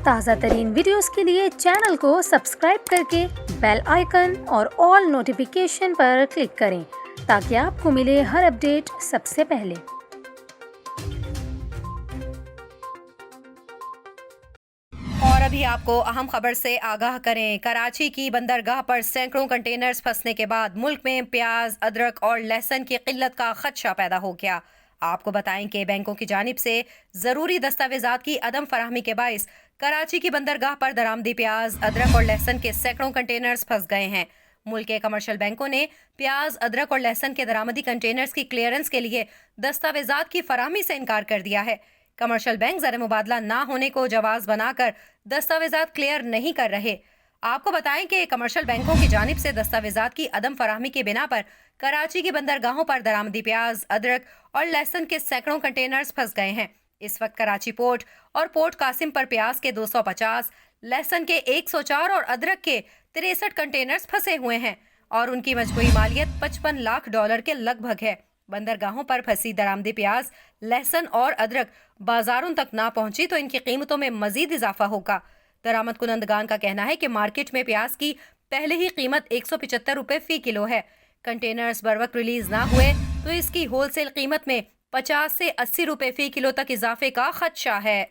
تازہ ترین ویڈیوز کے لیے چینل کو سبسکرائب کر کے بیل آئیکن اور آل نوٹیفیکیشن پر کلک کریں تاکہ آپ کو ملے ہر اپڈیٹ سب سے پہلے۔ اور ابھی آپ کو اہم خبر سے آگاہ کریں، کراچی کی بندرگاہ پر سینکڑوں کنٹینرز پھنسنے کے بعد ملک میں پیاز، ادرک اور لہسن کی قلت کا خدشہ پیدا ہو گیا۔ آپ کو بتائیں کہ بینکوں کی جانب سے ضروری دستاویزات کی عدم فراہمی کے باعث کراچی کی بندرگاہ پر درآمدی پیاز، ادرک اور لہسن کے سینکڑوں کنٹینرز پھنس گئے ہیں۔ ملک کے کمرشل بینکوں نے پیاز، ادرک اور لہسن کے درآمدی کنٹینرز کی کلیئرنس کے لیے دستاویزات کی فراہمی سے انکار کر دیا ہے۔ کمرشل بینک زر مبادلہ نہ ہونے کو جواز بنا کر دستاویزات کلیئر نہیں کر رہے۔ آپ کو بتائیں کہ کمرشل بینکوں کی جانب سے دستاویزات کی عدم فراہمی کی بنا پر کراچی کی بندرگاہوں پر درآمدی پیاز، ادرک اور لہسن کے سینکڑوں کنٹینرز پھنس گئے ہیں۔ اس وقت کراچی پورٹ اور پورٹ قاسم پر پیاز کے 250، لہسن کے 104 اور ادرک کے 63 کنٹینرز پھنسے ہوئے ہیں اور ان کی مجموعی مالیت $55 لاکھ کے لگ بھگ ہے۔ بندرگاہوں پر پھنسی درآمدی پیاز، لہسن اور ادرک بازاروں تک نہ پہنچی تو ان کی قیمتوں میں مزید اضافہ ہوگا۔ درآمد کنندگان کا کہنا ہے کہ مارکیٹ میں پیاز کی پہلے ہی قیمت $175 فی کلو ہے۔ کنٹینرز بروقت ریلیز نہ ہوئے تو اس کی ہول سیل قیمت میں $50 سے $80 فی کلو تک اضافے کا خدشہ ہے۔